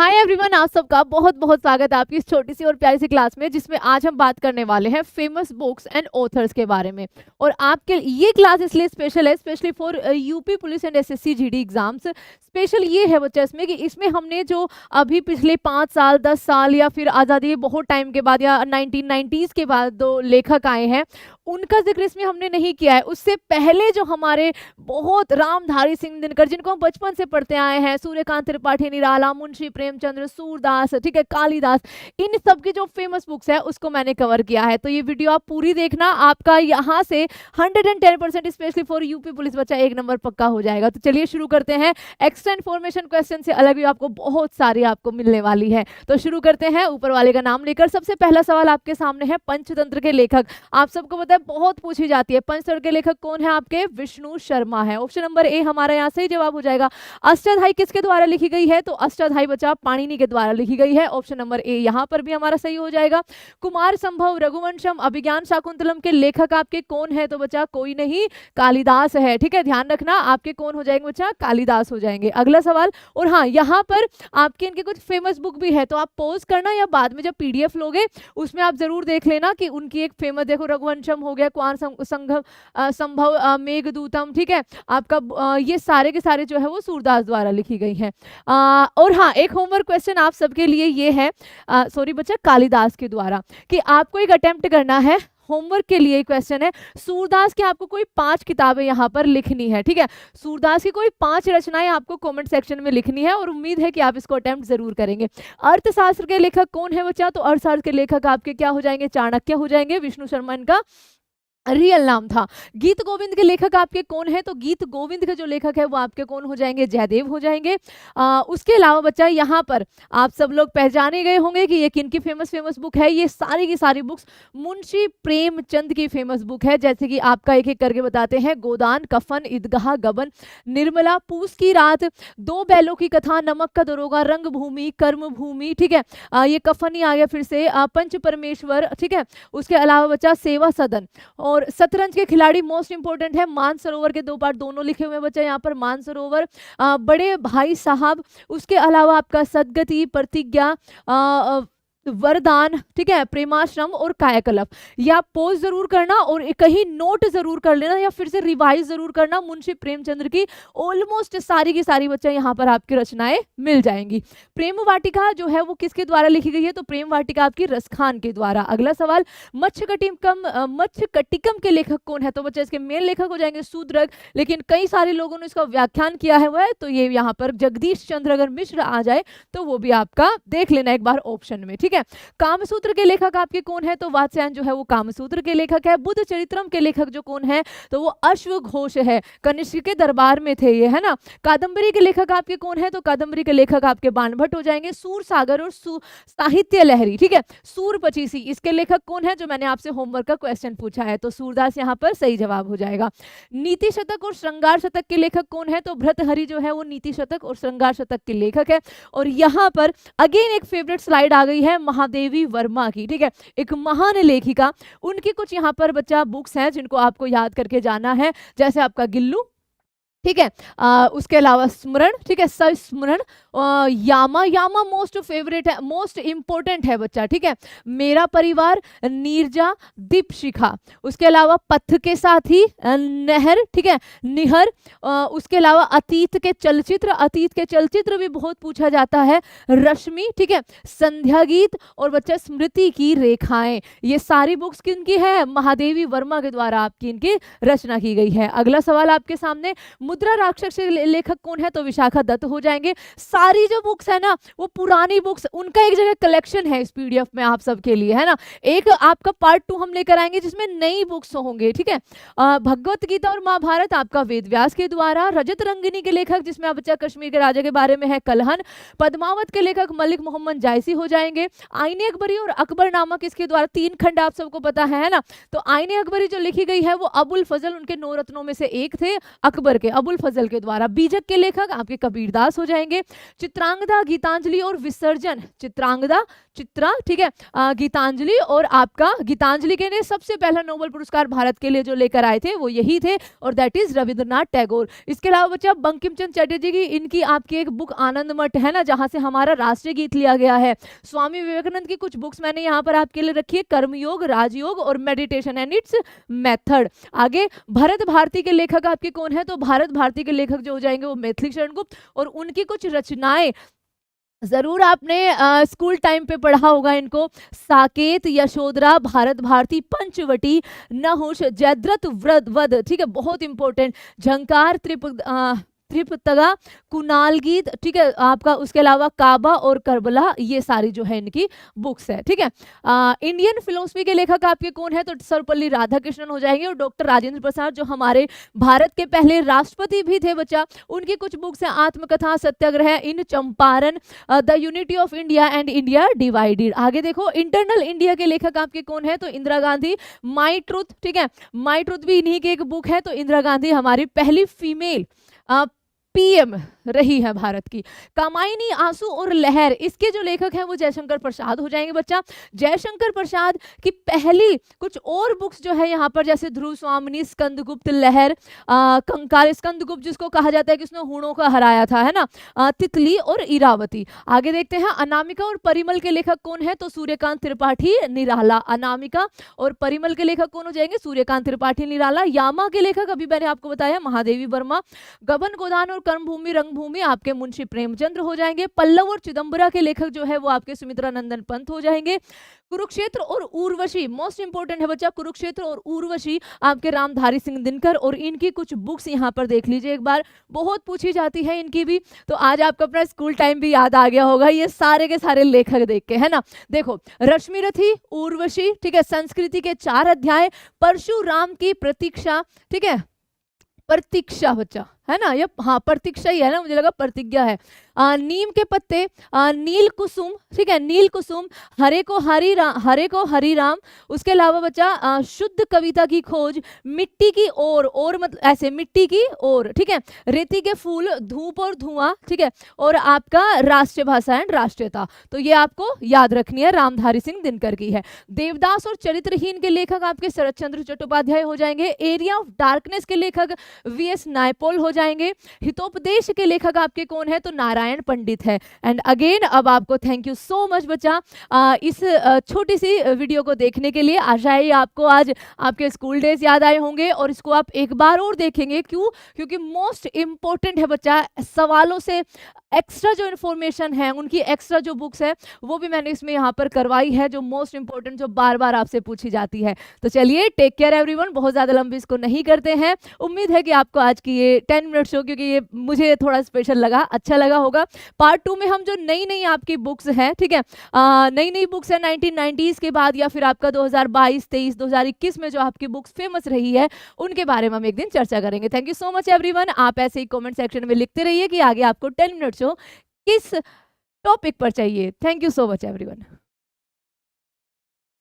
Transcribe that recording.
Hi everyone, आप सबका बहुत बहुत स्वागत है आपकी इस छोटी सी और प्यारी सी क्लास में, जिसमें आज हम बात करने वाले हैं फेमस बुक्स एंड ऑथर्स के बारे में। और आपके ये क्लास इसलिए स्पेशल है, specially for UP police and SSC GD exams. Special ये है बच्चा इसमें कि इसमें हमने जो अभी पिछले 5 साल 10 साल या फिर आज़ादी बहुत टाइम के बाद या 1990s के बाद जो लेखक आए हैं उनका जिक्र इसमें हमने नहीं किया है। उससे पहले जो हमारे बहुत रामधारी सिंह दिनकर, जिनको हम बचपन से पढ़ते आए हैं, सूर्यकांत त्रिपाठी निराला, मुंशी प्रेमचंद्र, सूरदास, ठीक है, कालिदास, इन सब की जो फेमस बुक्स है उसको मैंने कवर किया है। तो ये वीडियो आप पूरी देखना, आपका यहाँ से 110% स्पेशली फॉर यूपी पुलिस बच्चा 1 नंबर पक्का हो जाएगा। तो चलिए शुरू करते हैं। एक्स्ट्रा इन्फॉर्मेशन क्वेश्चन से अलग भी आपको बहुत सारी आपको मिलने वाली है। तो शुरू करते हैं ऊपर वाले का नाम लेकर। सबसे पहला सवाल आपके सामने है, पंचतंत्र के लेखक। आप सबको पता है बहुत पूछी जाती है, पंचतंत्र के लेखक कौन है आपके? विष्णु शर्मा है। ऑप्शन नंबर ए हमारा यहाँ सही जवाब हो जाएगा। अष्टाध्यायी किसके द्वारा लिखी गई है? तो अष्टाध्यायी बच्चा पाणिनि के द्वारा लिखी गई है। ऑप्शन नंबर ए यहाँ पर भी हमारा सही हो जाएगा। कुमार संभव, रघुवंशम, अभिज्ञान शाकुंतलम के लेखक आपके कौन है? तो बच्चा कोई नहीं, कालिदास है। ठीक है, ध्यान रखना, आपके कौन हो जाएंगे बच्चा? कालिदास हो जाएंगे। अगला सवाल, और हाँ यहाँ पर आपके इनके कुछ फेमस बुक भी है, तो आप पॉज करना या बाद में जब पीडीएफ लोगे उसमें आप जरूर देख लेना कि उनकी एक फेमस, देखो रघुवंशम हो गया, कुमार संभव, मेघदूतम, ठीक है, आपका ये सारे के सारे जो है वो सूरदास द्वारा लिखी गई है। और हाँ, एक होमवर्क क्वेश्चन आप सबके लिए ये है, सॉरी बच्चा, कालिदास के द्वारा, कि आपको एक अटेम्प्ट करना है। होमवर्क के लिए क्वेश्चन है, सूरदास की आपको कोई 5 किताबें यहाँ पर लिखनी है। ठीक है, सूरदास की कोई 5 रचनाएं आपको कमेंट सेक्शन में लिखनी है और उम्मीद है कि आप इसको अटेम्प्ट जरूर करेंगे। अर्थशास्त्र के लेखक कौन है बच्चा? तो अर्थशास्त्र के लेखक आपके क्या हो जाएंगे? चाणक्य हो जाएंगे। विष्णु शर्मा इनका रियल नाम था। गीत गोविंद के लेखक आपके कौन है? तो गीत गोविंद के जो लेखक है वो आपके कौन हो जाएंगे? जयदेव हो जाएंगे। उसके अलावा बच्चा यहाँ पर आप सब लोग पहचाने गए होंगे कि ये किन की फेमस बुक है। ये सारी की सारी बुक्स मुंशी प्रेमचंद की फेमस बुक है। जैसे कि आपका एक एक करके बताते हैं, गोदान, कफन, ईदगाह, गबन, निर्मला, पूस की रात, 2 बैलों की कथा, नमक का दरोगा, रंगभूमि, कर्मभूमि, ठीक है, ये कफन ही आ गया फिर से, पंच परमेश्वर, ठीक है। उसके अलावा बच्चा सेवा सदन, और शतरंज के खिलाड़ी मोस्ट इंपोर्टेंट है। मानसरोवर के 2 पार्ट दोनों लिखे हुए हैं बच्चा यहाँ पर, मानसरोवर, बड़े भाई साहब। उसके अलावा आपका सदगति, प्रतिज्ञा, वरदान, ठीक है, प्रेमाश्रम और कायाकल्प। या पोज जरूर करना और कहीं नोट जरूर कर लेना या फिर से रिवाइज जरूर करना। मुंशी प्रेमचंद्र की ऑलमोस्ट सारी की सारी बच्चा यहाँ पर आपकी रचनाएं मिल जाएंगी। प्रेम वाटिका जो है वो किसके द्वारा लिखी गई है? तो प्रेम वाटिका आपकी रसखान के द्वारा। अगला सवाल, मत्स्यकटिकम के लेखक कौन है? तो बच्चा इसके मेन लेखक हो जाएंगे शूद्रक, लेकिन कई सारे लोगों ने इसका व्याख्यान किया है वह, तो ये यहाँ पर जगदीश चंद्र अगर मिश्र आ जाए तो वो भी आपका देख लेना एक बार ऑप्शन में। ठीक है, कामसूत्र के लेखक आपके कौन है? तो वात्स्यायन जो है वो कामसूत्र के लेखक है। बुद्ध चरित्रम के लेखक जो कौन है? तो वो अश्वघोष है, कनिष्क के दरबार में थे ये, है ना। कादंबरी के लेखक आपके कौन है? तो कादंबरी के लेखक आपके बाणभट्ट हो जाएंगे। सूर सागर और साहित्य लहरी, ठीक है, सूर पचीसी, इसके लेखक कौन है? जो मैंने आपसे होमवर्क का क्वेश्चन पूछा है, तो सूरदास यहाँ पर सही जवाब हो जाएगा। नीति शतक और श्रृंगार शतक के लेखक कौन है? तो भर्तहरि जो है वो नीति शतक और श्रृंगार शतक के लेखक है। और यहाँ पर अगेन एक फेवरेट स्लाइड आ गई है महादेवी वर्मा की, ठीक है, एक महान लेखिका। उनकी कुछ यहाँ पर बच्चा बुक्स हैं जिनको आपको याद करके जाना है, जैसे आपका गिल्लू, ठीक है, उसके अलावा स्मरण, ठीक है, संस्मरण, यामा मोस्ट फेवरेट है, मोस्ट इंपॉर्टेंट है बच्चा, ठीक है, मेरा परिवार, नीरजा, दीपशिखा। उसके अलावा पथ के साथी, नहर, ठीक है, निहर। उसके अलावा अतीत के चलचित्र भी बहुत पूछा जाता है, रश्मि, ठीक है, संध्या गीत और बच्चा स्मृति की रेखाएं। ये सारी बुक्स किनकी है? महादेवी वर्मा के द्वारा आपकी इनकी रचना की गई है। अगला सवाल आपके सामने, मुद्रा राक्षस के लेखक कौन है? तो विशाखा दत्त हो जाएंगे। सारी जो बुक्स है ना वो पुरानी बुक्स, उनका एक जगह कलेक्शन है इस पीडीएफ में आप सबके लिए, है ना। एक आपका पार्ट 2 हम लेकर आएंगे जिसमें नई बुक्स होंगे, ठीक है। भगवत गीता और महाभारत आपका वेद व्यास के द्वारा। रजत रंगिनी के लेखक जिसमें आप बच्चा कश्मीर के राजा के बारे में है, कलहन। पद्मावत के लेखक मलिक मोहम्मद जायसी हो जाएंगे। आईने अकबरी और अकबरनामा किसके द्वारा? 3 खंड आप सबको पता है ना। तो आईने अकबरी जो लिखी गई है वो अबुल फजल, उनके 9 रत्नों में से एक थे अकबर के, अबुल फजल के द्वारा। बीजक के लेखक आपके कबीरदास हो जाएंगे। चित्रांगदा, गीतांजलि और विसर्जन, चित्रांगदा, चित्रा, ठीक है, गीतांजलि, और आपका गीतांजलि के ने सबसे पहला नोबेल पुरस्कार भारत के लिए जो लेकर आए थे वो यही थे, और दैट इज रविंद्रनाथ टैगोर। इसके अलावा बच्चा बंकिम चंद्र चटर्जी की इनकी आपकी एक बुक आनंद मठ है ना, जहां से हमारा राष्ट्रीय गीत लिया गया है। स्वामी विवेकानंद की कुछ बुक्स मैंने यहाँ पर आपके लिए रखी है, कर्मयोग, राजयोग और मेडिटेशन एंड इट्स मेथड। आगे भरत भारती के लेखक आपके कौन है, तो भारत भारती के लेखक जो हो जाएंगे वो मैथिली शरण गुप्त, और उनकी कुछ रचनाएं जरूर आपने स्कूल टाइम पे पढ़ा होगा इनको, साकेत, यशोधरा, भारत भारती, पंचवटी, नहुष, जयद्रथ वध, ठीक है, बहुत इंपॉर्टेंट, झंकार, त्रिपिटका, कुणाल गीत, ठीक है, आपका उसके अलावा काबा और करबला, ये सारी जो है इनकी बुक्स है, ठीक है। इंडियन फिलोसफी के लेखक आपके कौन है, तो सर्वपल्ली राधाकृष्णन हो जाएंगे, और डॉक्टर राजेंद्र प्रसाद जो हमारे भारत के पहले राष्ट्रपति भी थे बच्चा, उनकी कुछ बुक्स हैं, Atmakatha, Satyagraha, in Champaran, the unity of India and India divided. आगे देखो इंटरनल इंडिया के लेखक आपके कौन है, तो इंदिरा गांधी, माई ट्रूथ, ठीक है, माई ट्रूथ भी इन्हीं की एक बुक है, तो इंदिरा गांधी हमारी पहली फीमेल पीएम रही है भारत की। कामायनी, आंसू और लहर, इसके जो लेखक हैं वो जयशंकर प्रसाद हो जाएंगे बच्चा। जयशंकर प्रसाद की पहली कुछ और बुक्स जो है यहाँ पर, जैसे ध्रुव स्वामिनी, स्कंदगुप्त लहर, कंकाल, स्कंदगुप्त जिसको कहा जाता है कि उसने हूणों का हराया था, है ना, तितली और इरावती। आगे देखते हैं अनामिका और परिमल के लेखक कौन है, तो सूर्यकांत त्रिपाठी निराला। अनामिका और परिमल के लेखक कौन हो जाएंगे, सूर्यकांत त्रिपाठी निराला। यामा के लेखक अभी मैंने आपको बताया महादेवी वर्मा। गबन गोदान और कर्मभूमि रंगभूमि आपके मुंशी प्रेमचंद्र हो जाएंगे। पल्लव और चिदंबरा के लेखक जो है वो आपके सुमित्रा नंदन पंत हो जाएंगे। कुरुक्षेत्र और उर्वशी मोस्ट इंपोर्टेंट है बच्चा, कुरुक्षेत्र और उर्वशी आपके रामधारी सिंह दिनकर, और इनकी कुछ बुक्स यहाँ पर देख लीजिए एक बार, बहुत पूछी जाती है इनकी भी, तो आज आपका अपना स्कूल टाइम भी याद आ गया होगा ये सारे के सारे लेखक देख के, है ना। देखो रश्मिरथी, उर्वशी, ठीक है, संस्कृति के 4 अध्याय, परशुराम की प्रतीक्षा, ठीक है, प्रतीक्षा बच्चा, है ना, ये हाँ प्रतीक्षा ही है ना, मुझे लगा प्रतिज्ञा है। नीम के पत्ते, नील कुसुम, ठीक है, नील कुसुम, हरे को हरी राम। उसके अलावा बच्चा शुद्ध कविता की खोज, मिट्टी की और मतलब ऐसे मिट्टी की और, ठीक है, रेती के फूल, धूप और धुआं, ठीक है, और आपका राष्ट्रीय भाषा एंड राष्ट्रीयता, तो ये आपको याद रखनी है, रामधारी सिंह दिनकर की है। देवदास और चरित्रहीन के लेखक आपके शरद चंद्र चट्टोपाध्याय हो जाएंगे। एरिया ऑफ डार्कनेस के लेखक वीएस नायपॉल हो जाएंगे। हितोपदेश के लेखक आपके कौन है, तो नारायण पंडित है। एंड अगेन अब आपको थैंक यू सो मच बच्चा इस छोटी सी वीडियो को देखने के लिए। आशा है आपको आज आपके स्कूल डेज याद आए होंगे, और इसको आप एक बार और देखेंगे। क्यों? क्योंकि मोस्ट इंपॉर्टेंट है बच्चा, सवालों से एक्स्ट्रा जो इन्फॉर्मेशन है, उनकी एक्स्ट्रा जो बुक्स है वो भी मैंने इसमें यहाँ पर करवाई है, जो मोस्ट इंपॉर्टेंट, जो बार बार आपसे पूछी जाती है। तो चलिए टेक केयर एवरीवन, बहुत ज्यादा लंबी इसको नहीं करते हैं। उम्मीद है कि आपको आज की ये 10 मिनट शो, क्योंकि ये मुझे थोड़ा स्पेशल लगा, अच्छा लगा होगा। पार्ट 2 में हम जो नई नई आपकी बुक्स हैं, ठीक है, नई नई बुक्स है 1990s के बाद, या फिर आपका 2022, 23, 2021 में जो आपकी बुक्स फेमस रही है, उनके बारे में हम एक दिन चर्चा करेंगे। Thank you so much everyone. आप ऐसे ही कमेंट सेक्शन में लिखते रहिए कि आगे आपको 10 मिनट शो किस टॉपिक पर चाहिए। Thank you so much everyone.